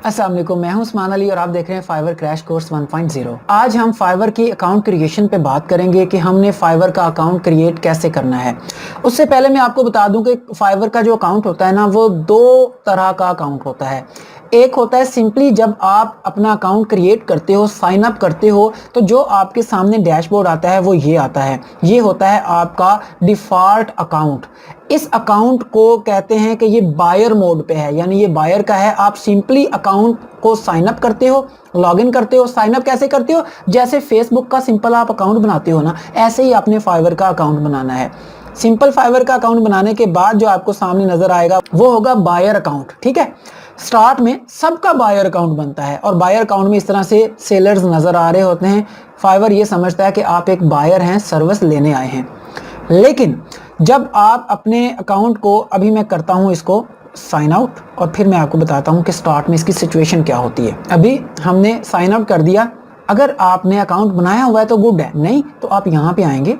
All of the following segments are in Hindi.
अस्सलाम वालेकुम, मैं हूं उस्मान अली और आप देख रहे हैं फाइवर क्रैश कोर्स 1.0। आज हम फाइवर की अकाउंट क्रिएशन पे बात करेंगे कि हमने फाइवर का अकाउंट क्रिएट कैसे करना है। उससे पहले मैं आपको बता दूं कि फाइवर का जो अकाउंट होता है ना, वो दो तरह का अकाउंट होता है। एक होता है सिंपली जब आप अपना अकाउंट क्रिएट करते हो, साइन अप करते हो, तो जो आपके सामने डैशबोर्ड आता है वो ये आता है। ये होता है आपका डिफ़ॉल्ट अकाउंट। इस अकाउंट को कहते हैं कि ये बायर मोड पे है, यानी ये बायर का है। आप सिंपली अकाउंट को साइन अप करते हो, लॉगिन करते हो। साइन अप कैसे करते हो? जैसे फेसबुक का सिंपल आप अकाउंट बनाते हो ना, ऐसे ही आपने फाइवर का अकाउंट बनाना है। सिंपल फाइवर का अकाउंट बनाने के बाद जो आपको सामने नजर आएगा वो होगा बायर अकाउंट। ठीक है, स्टार्ट में सबका बायर अकाउंट बनता है और बायर अकाउंट में इस तरह से सेलर्स नजर आ रहे होते हैं। फाइवर ये समझता है कि आप एक बायर हैं, सर्विस लेने आए हैं। लेकिन जब आप अपने अकाउंट को, अभी मैं करता हूं इसको साइन आउट और फिर मैं आपको बताता हूं कि स्टार्ट में इसकी सिचुएशन क्या होती है। अभी हमने साइन आउट कर दिया। अगर आपने अकाउंट बनाया हुआ है तो गुड है, नहीं तो आप यहां पे आएंगे,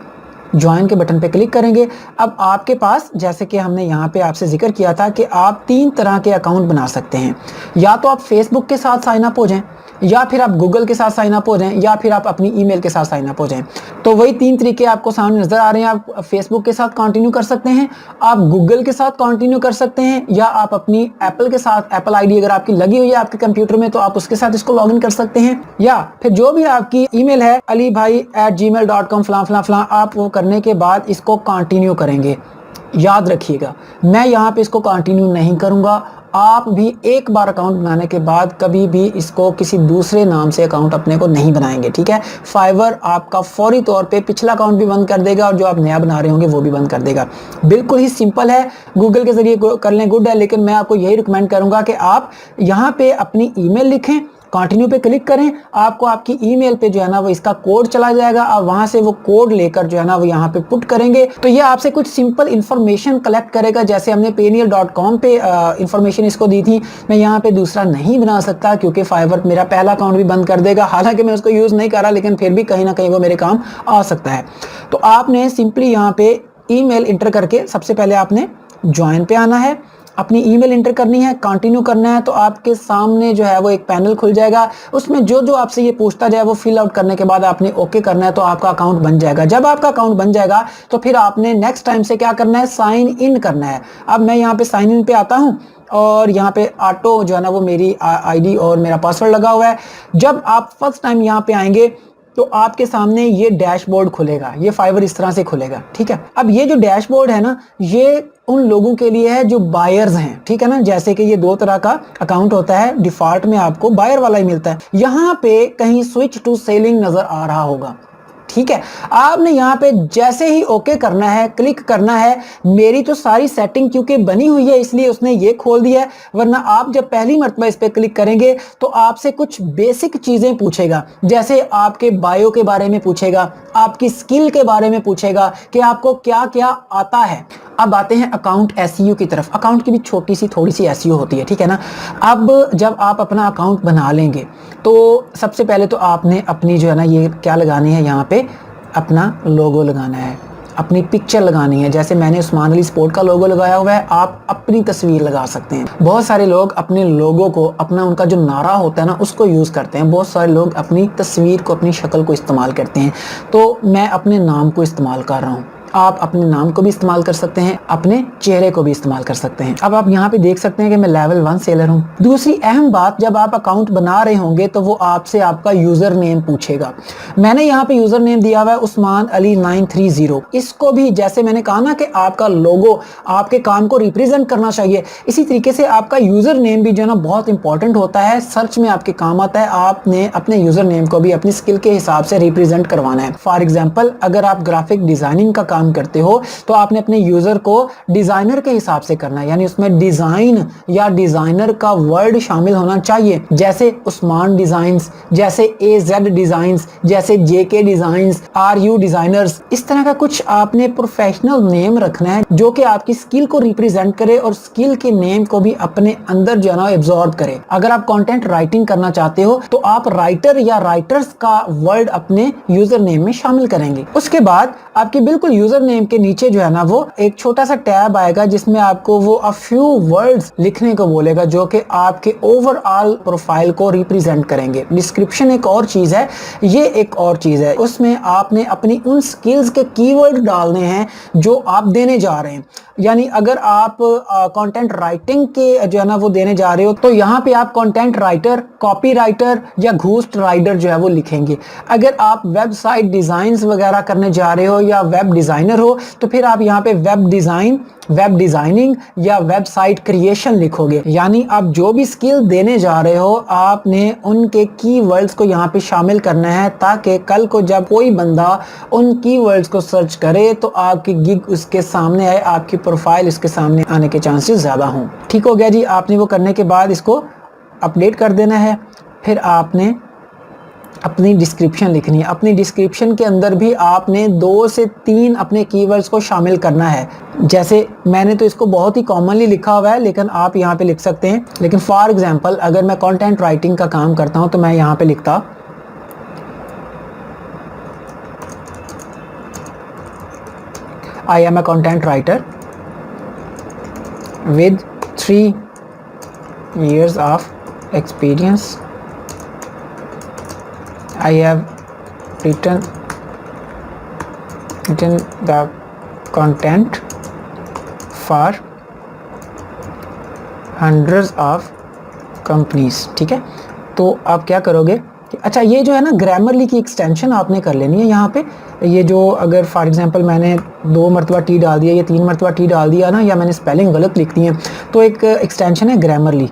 ज्वाइन के बटन पे क्लिक करेंगे। अब आपके पास, जैसे कि हमने यहाँ पे आपसे जिक्र किया था कि आप 3 तरह के अकाउंट बना सकते हैं। या तो आप फेसबुक के साथ साइन अप हो जाएं, या फिर आप गूगल के साथ साइन अप हो जाएं, या फिर आप अपनी ईमेल के साथ साइन अप हो जाएं। तो वही 3 तरीके आपको सामने नजर आ रहे हैं। आप फेसबुक के साथ कंटिन्यू कर सकते हैं, आप गूगल के साथ कंटिन्यू कर सकते हैं, या आप अपनी एप्पल के साथ, एप्पल आईडी अगर आपकी लगी हुई है आपके कंप्यूटर में, तो आप उसके साथ इसको लॉगिन कर सकते हैं। या फिर जो भी आपकी ईमेल है alibhai@gmail.com फलां फलां फलां, आप वो करने के बाद इसको कंटिन्यू करेंगे। याद रखिएगा, मैं यहाँ पे इसको कंटिन्यू नहीं करूँगा। आप भी एक बार अकाउंट बनाने के बाद कभी भी इसको किसी दूसरे नाम से अकाउंट अपने को नहीं बनाएंगे। ठीक है, फाइवर आपका फौरी तौर पे पिछला अकाउंट भी बंद कर देगा और जो आप नया बना रहे होंगे वो भी बंद कर देगा। बिल्कुल ही सिंपल है, गूगल के जरिए कर लें गुड है, लेकिन मैं आपको यही रिकमेंड करूंगा कि आप यहाँ पे अपनी ईमेल लिखें, कंटिन्यू पे क्लिक करें, आपको आपकी ईमेल पे जो है ना वो इसका कोड चला जाएगा। आप वहां से वो कोड लेकर जो है ना वो यहाँ पे पुट करेंगे, तो ये आपसे कुछ सिंपल इंफॉर्मेशन कलेक्ट करेगा। जैसे हमने payoneer.com पे इंफॉर्मेशन इसको दी थी। मैं यहाँ पे दूसरा नहीं बना सकता क्योंकि फाइवर मेरा पहला अकाउंट भी बंद कर देगा। हालांकि मैं उसको यूज नहीं कर रहा, लेकिन फिर भी कहीं ना कहीं वो मेरे काम आ सकता है। तो आपने सिंपली यहाँ पे ईमेल इंटर करके सबसे पहले आपने ज्वाइन पे आना है, अपनी ईमेल इंटर करनी है, कंटिन्यू करना है। तो आपके सामने जो है वो एक पैनल खुल जाएगा, उसमें जो जो आपसे ये पूछता जाए वो फिल आउट करने के बाद आपने ओके करना है, तो आपका अकाउंट बन जाएगा। जब आपका अकाउंट बन जाएगा तो फिर आपने नेक्स्ट टाइम से क्या करना है, साइन इन करना है। अब मैं यहाँ पे साइन इन पे आता हूँ और यहाँ पे ऑटो जो है ना वो मेरी आईडी और मेरा पासवर्ड लगा हुआ है। जब आप फर्स्ट टाइम यहाँ पे आएंगे तो आपके सामने ये डैशबोर्ड खुलेगा, ये फाइवर इस तरह से खुलेगा। ठीक है, अब ये जो डैशबोर्ड है ना, ये उन लोगों के लिए है जो बायर्स हैं। ठीक है ना, जैसे कि ये 2 तरह का अकाउंट होता है, डिफॉल्ट में आपको बायर वाला ही मिलता है। यहाँ पे कहीं स्विच टू सेलिंग नजर आ रहा होगा। ठीक है, आपने यहाँ पे जैसे ही ओके करना है, क्लिक करना है। मेरी तो सारी सेटिंग क्योंकि बनी हुई है इसलिए उसने ये खोल दिया है, वरना आप जब पहली मर्तबा इस पे क्लिक करेंगे तो आपसे कुछ बेसिक चीजें पूछेगा। जैसे आपके बायो के बारे में पूछेगा, आपकी स्किल के बारे में पूछेगा कि आपको क्या क्या आता है। अब आते हैं अकाउंट एसईओ की तरफ। अकाउंट की भी छोटी सी थोड़ी सी एसईओ होती है। ठीक है ना, अब जब आप अपना अकाउंट बना लेंगे तो सबसे पहले तो आपने अपनी जो है ना ये क्या लगानी है, यहाँ पे अपना लोगो लगाना है, अपनी पिक्चर लगानी है। जैसे मैंने उस्मान अली स्पोर्ट का लोगो लगाया हुआ है, आप अपनी तस्वीर लगा सकते हैं। बहुत सारे लोग अपने लोगो को, अपना उनका जो नारा होता है ना उसको यूज़ करते हैं। बहुत सारे लोग अपनी तस्वीर को, अपनी शक्ल को इस्तेमाल करते हैं। तो मैं अपने नाम को इस्तेमाल कर रहा हूँ। आप अपने नाम को भी इस्तेमाल कर सकते हैं, अपने चेहरे को भी इस्तेमाल कर सकते हैं। अब आप यहाँ पे देख सकते हैं कि मैं लेवल 1 सेलर हूँ। दूसरी अहम बात, जब आप अकाउंट बना रहे होंगे तो वो आपसे आपका यूजर नेम पूछेगा। मैंने यहाँ पे यूजर नेम दिया हुआ है उस्मान अली 930। इसको भी जैसे मैंने कहा ना कि आपका लोगो आपके काम को रिप्रेजेंट करना चाहिए, इसी तरीके से आपका यूजर नेम भी जो है ना बहुत इंपॉर्टेंट होता है, सर्च में आपके काम आता है। आपने अपने यूजर नेम को भी अपनी स्किल के हिसाब से रिप्रेजेंट करवाना है। फॉर एग्जाम्पल, अगर आप ग्राफिक डिजाइनिंग का करते हो तो आपने अपने यूजर को डिजाइनर के हिसाब से करना है, यानी उसमें डिजाइन या डिजाइनर का वर्ड शामिल होना चाहिए। जैसे उस्मान डिजाइन्स, जैसे AZ डिजाइन्स, जैसे JK डिजाइन्स, RU डिजाइनर्स, इस तरह का कुछ आपने प्रोफेशनल नेम रखना है जो कि आपकी स्किल को रिप्रेजेंट करे और स्किल के नेम को भी अपने अंदर जो है ना एब्जॉर्ब करे। अगर आप कंटेंट राइटिंग करना चाहते हो तो आप राइटर या राइटर्स का वर्ड अपने यूजर नेम में शामिल करेंगे। उसके बाद आपकी बिल्कुल यूजर यूजर नेम के नीचे जो है ना वो एक छोटा सा टैब आएगा जिसमें आपको वो अ फ्यू वर्ड्स लिखने को बोलेगा जो कि आपके ओवरऑल प्रोफाइल को रिप्रेजेंट करेंगे। डिस्क्रिप्शन एक और चीज है, ये एक और चीज है, उसमें आपने अपनी उन स्किल्स के कीवर्ड डालने हैं जो आप देने जा रहे हैं। यानी अगर आप कंटेंट राइटिंग के जो है ना वो देने जा रहे हो तो यहाँ पे आप कंटेंट राइटर, कॉपी राइटर या घोस्ट राइटर जो है वो लिखेंगे। अगर आप वेबसाइट डिजाइन्स वगैरह करने जा रहे हो या वेब डिजाइनर हो तो फिर आप यहाँ पे वेब डिजाइन, वेब डिजाइनिंग या वेबसाइट क्रिएशन लिखोगे। यानी आप जो भी स्किल देने जा रहे हो आपने उनके कीवर्ड्स को यहाँ पे शामिल करना है ताकि कल को जब कोई बंदा उन कीवर्ड्स को सर्च करे तो आपकी गिग उसके सामने आए, आपकी प्रोफाइल इसके सामने आने के चांसेस ज़्यादा हों। ठीक हो गया जी। आपने वो करने के बाद इसको अपडेट कर देना है। फिर आपने अपनी डिस्क्रिप्शन लिखनी है। अपनी डिस्क्रिप्शन के अंदर भी आपने 2 से 3 अपने कीवर्ड्स को शामिल करना है। जैसे मैंने तो इसको बहुत ही कॉमनली लिखा हुआ है लेकिन आप यहाँ पे लिख सकते हैं। लेकिन फॉर एग्जांपल अगर मैं कंटेंट राइटिंग का काम करता हूँ तो मैं यहाँ पे लिखता I am a content writer with 3 years of experience. I have written the content for hundreds of companies। ठीक है, तो आप क्या करोगे कि अच्छा ये जो है ना ग्रामरली की एक्सटेंशन आपने कर लेनी है। यहाँ पे ये जो अगर फॉर एग्जांपल मैंने 2 मरतबा टी डाल दिया या 3 मरतबा टी डाल दिया ना, या मैंने स्पेलिंग गलत लिख दी है तो एक एक्सटेंशन है ग्रामरली,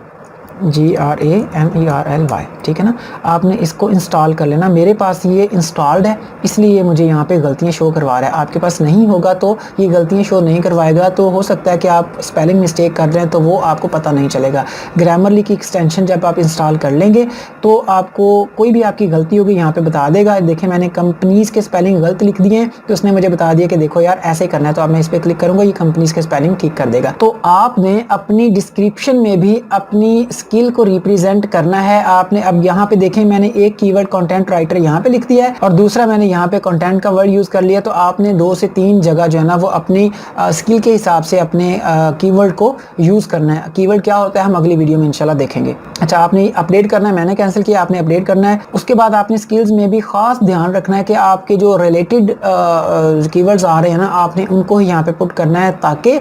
GRAMERLY। ठीक है ना, आपने इसको इंस्टॉल कर लेना। मेरे पास ये इंस्टॉल्ड है इसलिए ये मुझे यहाँ पे गलतियाँ शो करवा रहा है। आपके पास नहीं होगा तो ये गलतियाँ शो नहीं करवाएगा। तो हो सकता है कि आप स्पेलिंग मिस्टेक कर रहे हैं तो वो आपको पता नहीं चलेगा। ग्रामरली की एक्सटेंशन जब आप इंस्टॉल कर लेंगे तो आपको कोई भी आपकी गलती होगी यहाँ पे बता देगा। देखें मैंने कंपनीज़ के स्पेलिंग गलत लिख दिए हैं तो उसने मुझे बता दिया कि देखो यार ऐसे करना है। तो अब मैं इस पर क्लिक करूँगा, ये कंपनीज़ के स्पेलिंग ठीक कर देगा। तो आपने अपनी डिस्क्रिप्शन में भी अपनी स्किल को रिप्रेजेंट करना है। आपने अब यहाँ पे देखें मैंने एक कीवर्ड कंटेंट राइटर यहाँ पे लिख दिया है और दूसरा मैंने यहाँ पे कंटेंट का वर्ड यूज कर लिया। तो आपने 2 से 3 जगह जो है ना वो अपनी स्किल के हिसाब से अपने कीवर्ड को यूज करना है। कीवर्ड क्या होता है हम अगली वीडियो में इंशाल्लाह देखेंगे। अच्छा, आपने अपडेट करना है, मैंने कैंसिल किया, आपने अपडेट करना है। उसके बाद आपने स्किल्स में भी खास ध्यान रखना है कि आपके जो रिलेटेड कीवर्ड्स आ रहे हैं ना आपने उनको ही यहाँ पे पुट करना है ताकि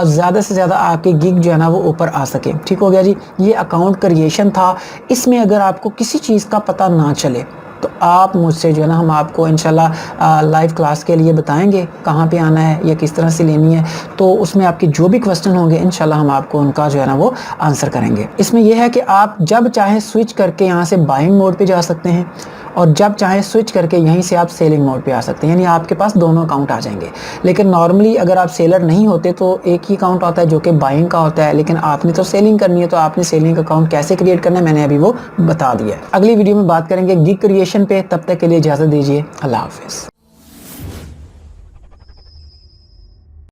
ज़्यादा से ज़्यादा आपके गिग जो है ना वो ऊपर आ सके। ठीक हो गया जी। ये अकाउंट क्रिएशन था। इसमें अगर आपको किसी चीज़ का पता ना चले तो आप मुझसे जो है ना हम आपको इंशाल्लाह लाइव क्लास के लिए बताएंगे कहाँ पे आना है या किस तरह से लेनी है। तो उसमें आपके जो भी क्वेश्चन होंगे इंशाल्लाह हम आपको उनका जो है ना वो आंसर करेंगे। इसमें यह है कि आप जब चाहें स्विच करके यहाँ से बाइंग मोड पे जा सकते हैं और जब चाहें स्विच करके यहीं से आप सेलिंग मोड पे आ सकते हैं। यानी आपके पास दोनों अकाउंट आ जाएंगे। लेकिन नॉर्मली अगर आप सेलर नहीं होते तो एक ही अकाउंट आता है जो कि बाइंग का होता है। लेकिन आपने तो सेलिंग करनी है तो आपने सेलिंग अकाउंट कैसे क्रिएट करना है मैंने अभी वो बता दिया है। अगली वीडियो में बात करेंगे गिग क्रिएशन पे। तब तक के लिए इजाज़त दीजिए। अल्लाह हाफिज़।